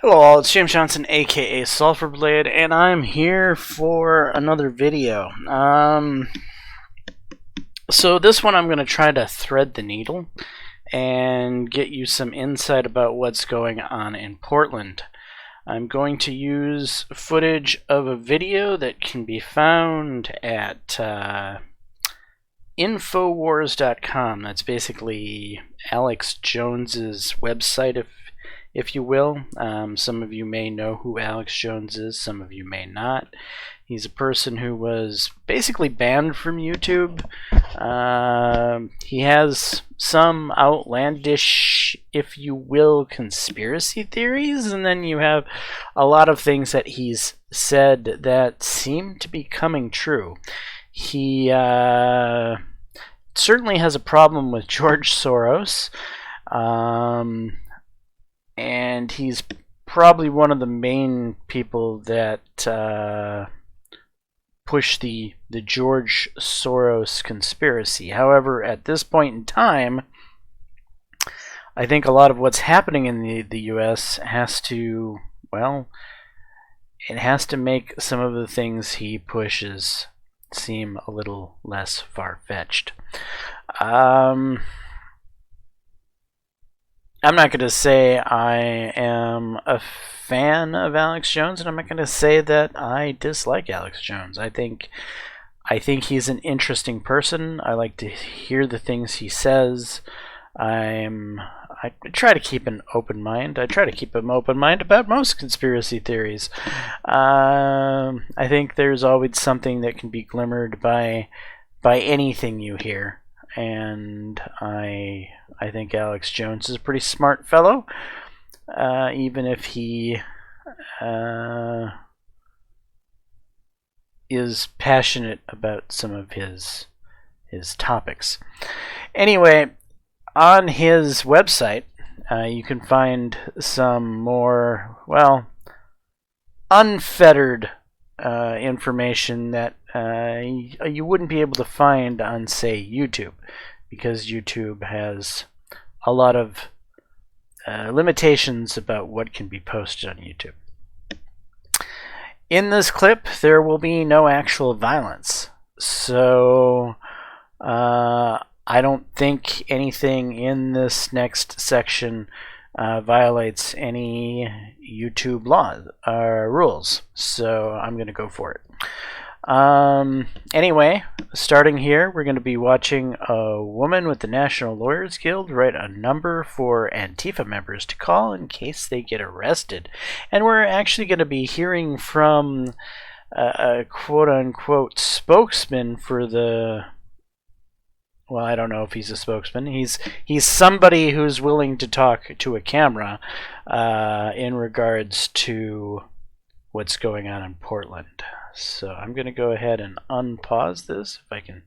Hello all, it's James Johnson, aka Sulphurblade, and I'm here for another video. So this one I'm going to try to thread the needle and get you some insight about what's going on in Portland. I'm going to use footage of a video that can be found at Infowars.com. That's basically Alex Jones's website, if you will. Some of you may know who Alex Jones is, some of you may not. He's a person who was basically banned from YouTube. He has some outlandish, if you will, conspiracy theories, and then you have a lot of things that he's said that seem to be coming true. He certainly has a problem with George Soros. And he's probably one of the main people that push the George Soros conspiracy. However, at this point in time, I think a lot of what's happening in the U.S. has to, well, it has to make some of the things he pushes seem a little less far-fetched. I'm not going to say I am a fan of Alex Jones, and I'm not going to say that I dislike Alex Jones. I think he's an interesting person. I like to hear the things he says. I try to keep an open mind. I try to keep an open mind about most conspiracy theories. I think there's always something that can be glimmered by anything you hear. And I think Alex Jones is a pretty smart fellow, even if he is passionate about some of his topics. Anyway, on his website, you can find some more, well, unfettered information that you wouldn't be able to find on, say, YouTube, because YouTube has a lot of limitations about what can be posted on YouTube. In this clip, there will be no actual violence, so I don't think anything in this next section violates any YouTube laws or rules, so I'm going to go for it. Anyway, starting here, we're going to be watching a woman with the National Lawyers Guild write a number for Antifa members to call in case they get arrested. And we're actually going to be hearing from a quote-unquote spokesman for the... Well, I don't know if he's a spokesman. He's somebody who's willing to talk to a camera in regards to what's going on in Portland. So I'm going to go ahead and unpause this if I can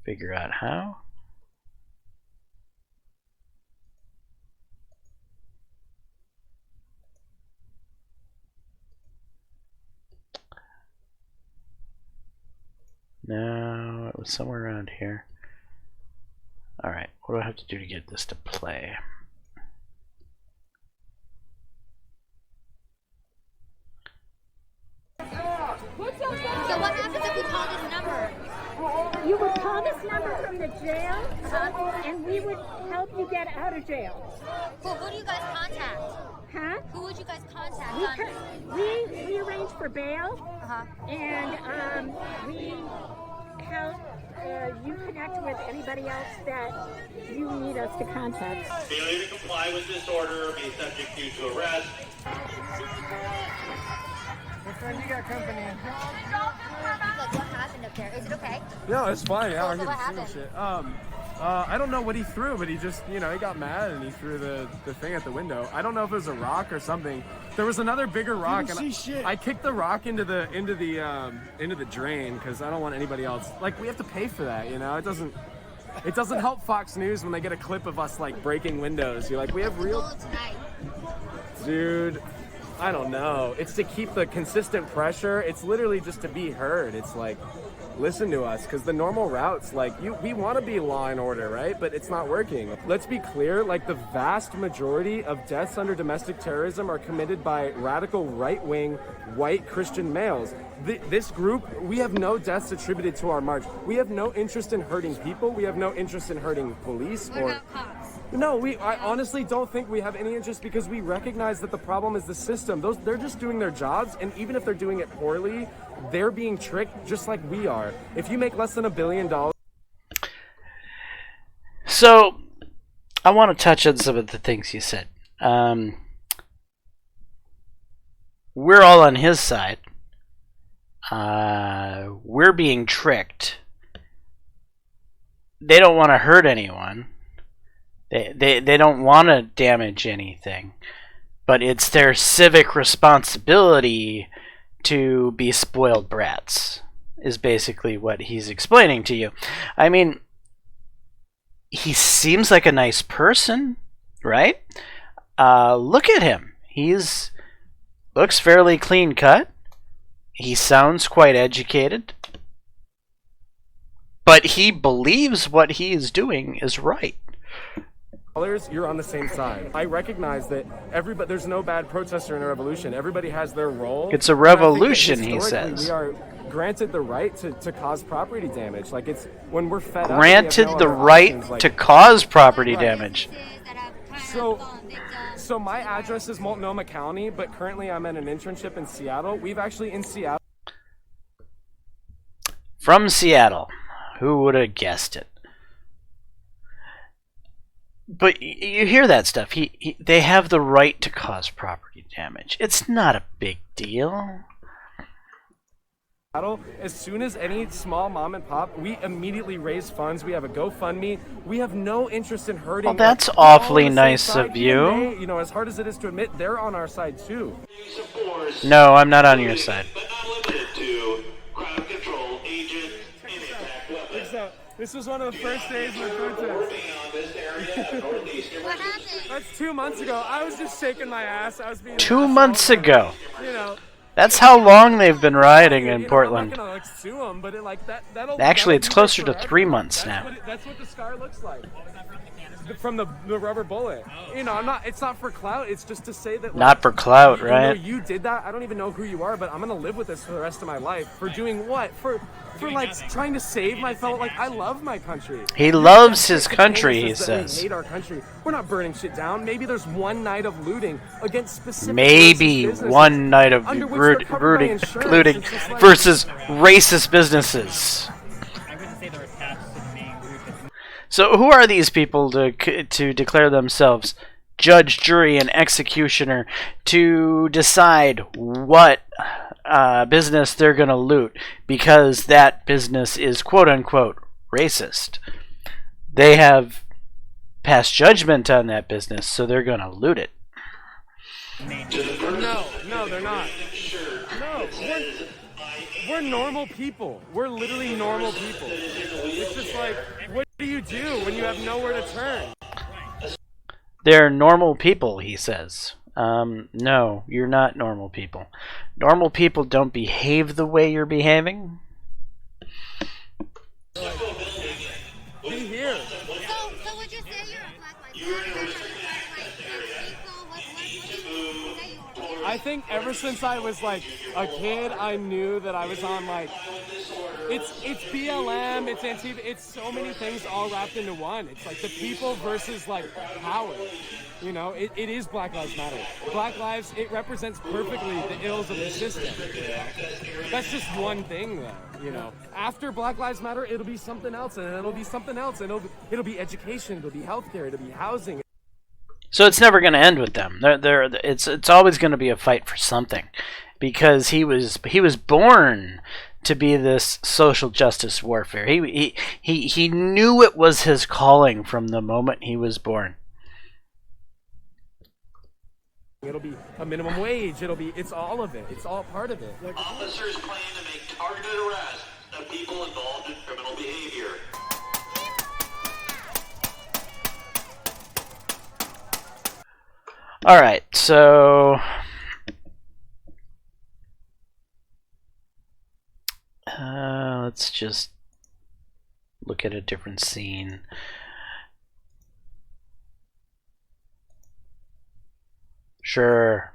figure out how. No, it was somewhere around here. Alright, what do I have to do to get this to play? So what happens if we call this number? You would call this number from the jail, and we would help you get out of jail. Well, who do you guys contact? Huh? Who would you guys contact? We arrange for bail, Uh-huh. and we help you connect with anybody else that you need us to contact. Failure to comply with this order may subject you to arrest. What time you got company? Like, what happened up there? Is it okay? No, it's fine. Yeah, So I what can happened? shit. I don't know what he threw, but he just, he got mad and he threw the thing at the window. I don't know if it was a rock or something. There was another bigger rock, and I kicked the rock into the drain because I don't want anybody else. Like, we have to pay for that, It doesn't help Fox News when they get a clip of us like breaking windows. You're like, we have real, Tonight. dude. I don't know. It's to keep the consistent pressure. It's literally just to be heard. It's like, listen to us, because the normal routes, like, we want to be law and order, right? But it's not working. Let's be clear, like, the vast majority of deaths under domestic terrorism are committed by radical right-wing white Christian males. This group, we have no deaths attributed to our march. We have no interest in hurting people. We have no interest in hurting police What or... about cops? No, I honestly don't think we have any interest, because we recognize that the problem is the system. They're just doing their jobs, and even if they're doing it poorly, they're being tricked just like we are. If you make less than $1 billion... So, I want to touch on some of the things you said. We're all on his side. We're being tricked. They don't want to hurt anyone. They don't want to damage anything. But it's their civic responsibility to be spoiled brats, is basically what he's explaining to you. I mean, he seems like a nice person, right? Look at him. Looks fairly clean cut. He sounds quite educated. But he believes what he is doing is right. You're on the same side. I recognize that there's no bad protester in a revolution. Everybody has their role. It's a revolution, he historically, says. We are granted the right to cause property damage. Like, it's when we're fed up. Granted we have no the other right options, like, to cause property damage. So my address is Multnomah County, but currently I'm at an internship in Seattle. We've actually in Seattle. From Seattle. Who would have guessed it? But you hear that stuff. They have the right to cause property damage. It's not a big deal. As soon as any small mom and pop, we immediately raise funds. We have a GoFundMe. We have no interest in hurting. Well, that's awfully nice of you. You know, as hard as it is to admit, they're on our side too. No, I'm not on your side. But not limited to crowd control agents and attack weapons. This was one of the first days of the protest. What happened? That's 2 months ago. I was just shaking my ass. I was being 2 months ago. You know. That's how long they've been rioting in Portland. I'm not gonna, sue them, but that'll Actually, it's be closer to forever. 3 months now. That's what the scar looks like. From the rubber bullet. You know, it's not for clout. It's just to say that. Not for clout, you right? know, you did that. I don't even know who you are, but I'm gonna live with this for the rest of my life. For doing what? For like trying to save my fellow. Like, I love my country. He loves his country, he We says. hate our country. We're not burning shit down. Maybe there's one night of looting against specific. Maybe racist businesses one night of under which they're covered by looting insurance. It's just like- versus racist businesses. So who are these people to declare themselves judge, jury, and executioner to decide what business they're going to loot because that business is quote-unquote racist? They have passed judgment on that business, so they're going to loot it. No, they're not. No, we're normal people. We're literally normal people. It's just like, what do you do when you have nowhere to turn? They're normal people, he says. No, you're not normal people. Normal people don't behave the way you're behaving. Be here. So would you say you're a Black Lives Matter? I think ever since I was like a kid, I knew that I was on like it's BLM, it's Antifa, it's so many things all wrapped into one. It's like the people versus like power. You know, it is Black Lives Matter. Black Lives, it represents perfectly the ills of the system. That's just one thing though, you know. After Black Lives Matter, it'll be something else, and it'll be something else, and it'll be education, it'll be healthcare, it'll be housing. So it's never going to end with them. It's always going to be a fight for something, because he was born to be this social justice warfare. He knew it was his calling from the moment he was born. It'll be a minimum wage. It's all of it. It's all part of it. Like, officers plan to make targeted arrests of people involved in criminal behavior. All right, so Let's just look at a different scene. Sure.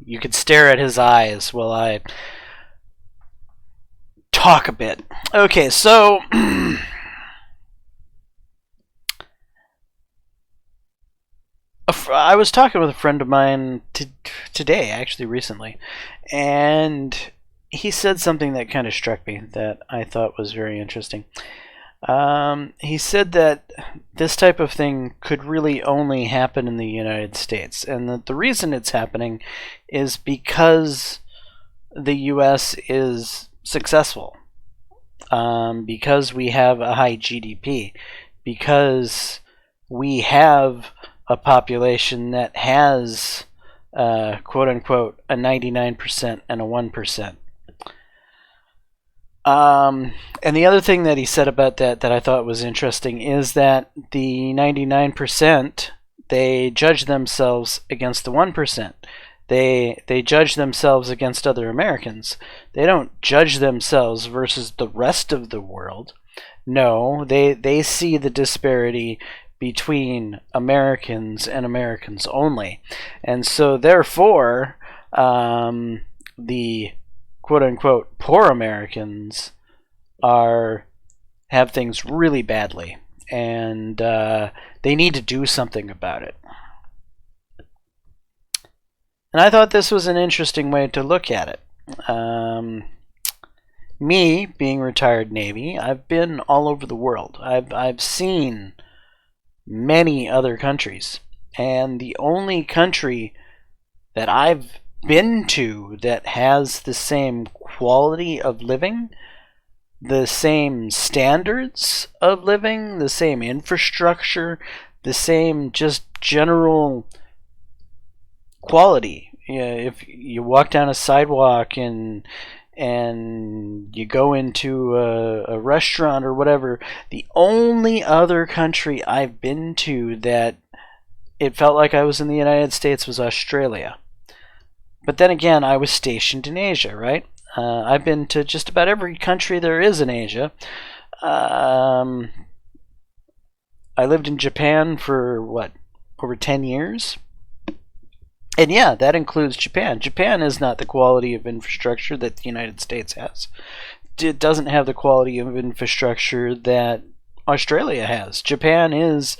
You could stare at his eyes while I talk a bit. Okay, so I was talking with a friend of mine today, actually recently, and he said something that kind of struck me that I thought was very interesting. He said that this type of thing could really only happen in the United States, and that the reason it's happening is because the U.S. is successful, because we have a high GDP, because we have a population that has, quote unquote, a 99% and a 1%. And the other thing that he said about that I thought was interesting is that the 99%, they judge themselves against the 1%. They judge themselves against other Americans. They don't judge themselves versus the rest of the world. No, they see the disparity between Americans and Americans only. And so therefore, the quote-unquote poor Americans have things really badly, and they need to do something about it. And I thought this was an interesting way to look at it. Me, being retired Navy, I've been all over the world. I've seen many other countries, and the only country that I've been to that has the same quality of living, the same standards of living, the same infrastructure, the same just general quality. If you walk down a sidewalk and you go into a restaurant or whatever, the only other country I've been to that it felt like I was in the United States was Australia. But then again, I was stationed in Asia, right? I've been to just about every country there is in Asia. I lived in Japan for, over 10 years? And yeah, that includes Japan. Japan is not the quality of infrastructure that the United States has. It doesn't have the quality of infrastructure that Australia has. Japan is,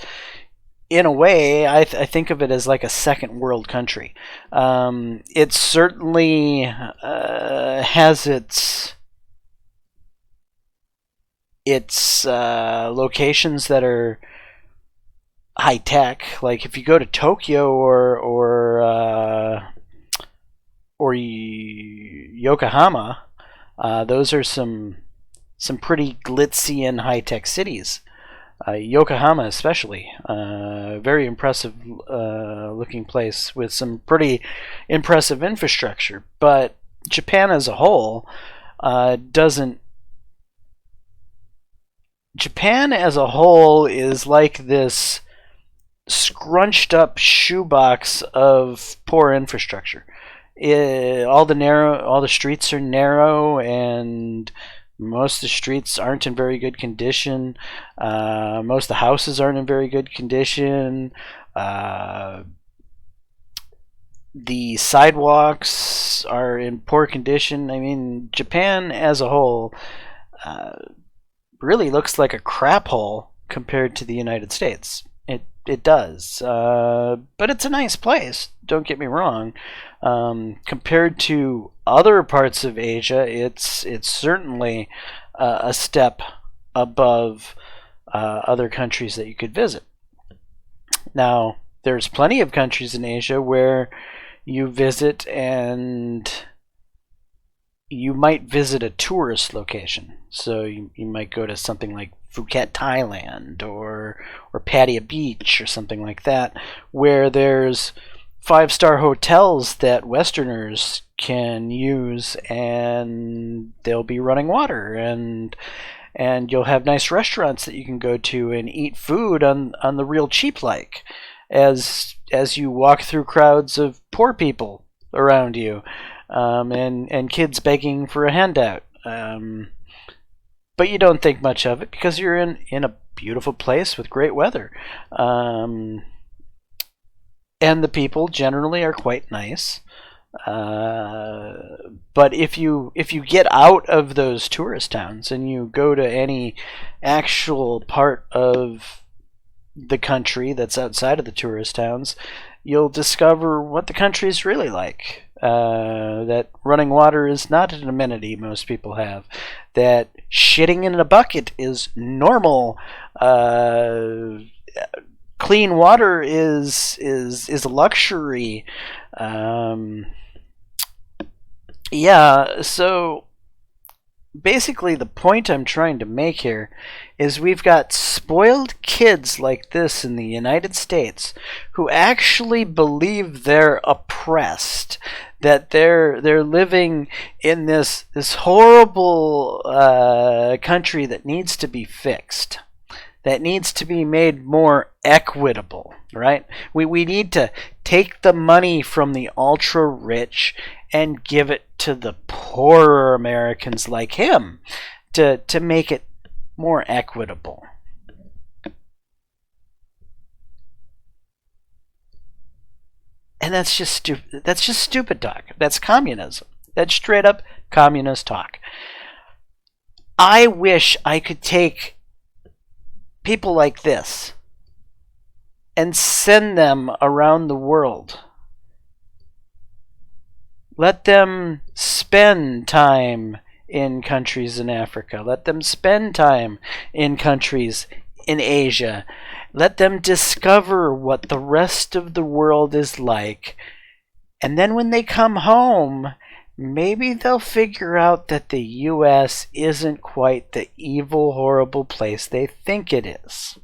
in a way, I think of it as like a second world country. It certainly has its locations that are high tech. Like if you go to Tokyo or Yokohama, those are some pretty glitzy and high tech cities. Yokohama especially, very impressive looking place with some pretty impressive infrastructure. But Japan as a whole doesn't. Japan as a whole is like this scrunched up shoebox of poor infrastructure. All the streets are narrow, and most of the streets aren't in very good condition. Most of the houses aren't in very good condition. The sidewalks are in poor condition. I mean, Japan as a whole really looks like a crap hole compared to the United States. It does, but it's a nice place. Don't get me wrong. Compared to other parts of Asia, it's certainly a step above other countries that you could visit. Now, there's plenty of countries in Asia where you visit and you might visit a tourist location. So you might go to something like Phuket, Thailand, or Pattaya Beach or something like that, where there's 5-star hotels that Westerners can use, and they'll be running water, and you'll have nice restaurants that you can go to and eat food on the real cheap, like as you walk through crowds of poor people around you, and kids begging for a handout. But you don't think much of it because you're in a beautiful place with great weather. And the people generally are quite nice. But if you get out of those tourist towns and you go to any actual part of the country that's outside of the tourist towns, you'll discover what the country is really like. That running water is not an amenity most people have. That shitting in a bucket is normal. Clean water is a luxury. Yeah, so basically the point I'm trying to make here is we've got spoiled kids like this in the United States who actually believe they're oppressed, that they're living in this horrible country that needs to be fixed, that needs to be made more equitable, right? We need to take the money from the ultra rich and give it to the poorer Americans like him to make it more equitable. And that's just stupid. That's just stupid talk. That's communism. That's straight up communist talk. I wish I could take people like this and send them around the world. Let them spend time in countries in Africa. Let them spend time in countries in Asia. Let them discover what the rest of the world is like. And then when they come home, maybe they'll figure out that the U.S. isn't quite the evil, horrible place they think it is.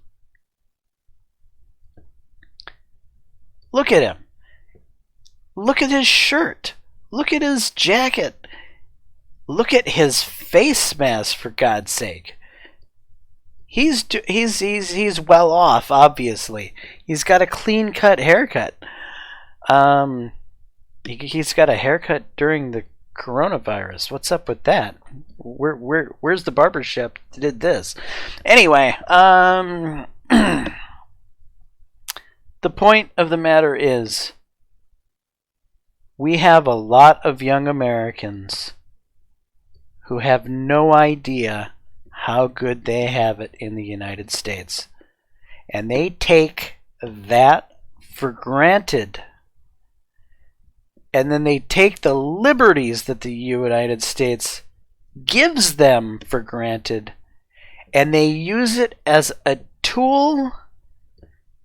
Look at him. Look at his shirt. Look at his jacket. Look at his face mask, for God's sake. He's well off, obviously. He's got a clean-cut haircut. He's got a haircut during the coronavirus. What's up with that? Where's the barbershop that did this? Anyway, the point of the matter is, we have a lot of young Americans who have no idea how good they have it in the United States. And they take that for granted. And then they take the liberties that the United States gives them for granted, and they use it as a tool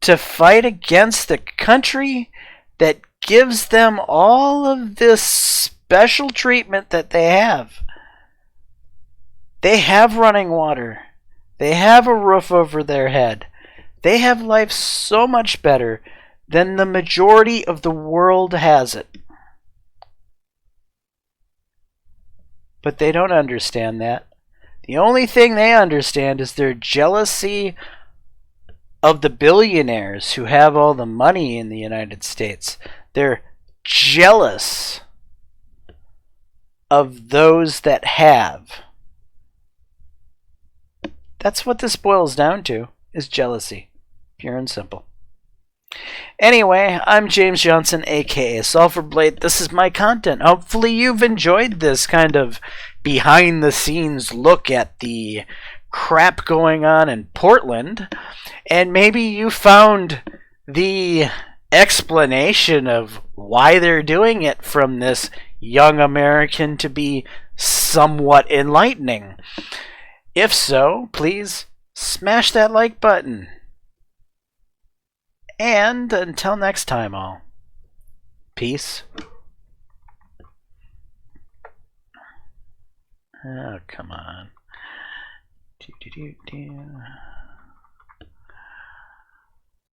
to fight against the country that gives them all of this special treatment that they have. They have running water. They have a roof over their head. They have life so much better than the majority of the world has it. But they don't understand that. The only thing they understand is their jealousy of the billionaires who have all the money in the United States. They're jealous of those that have. That's what this boils down to, is jealousy. Pure and simple. Anyway, I'm James Johnson, aka Sulfur Blade. This is my content. Hopefully you've enjoyed this kind of behind the scenes look at the crap going on in Portland, and maybe you found the explanation of why they're doing it from this young American to be somewhat enlightening. If so, please smash that like button. And until next time, all. Peace. Oh, come on.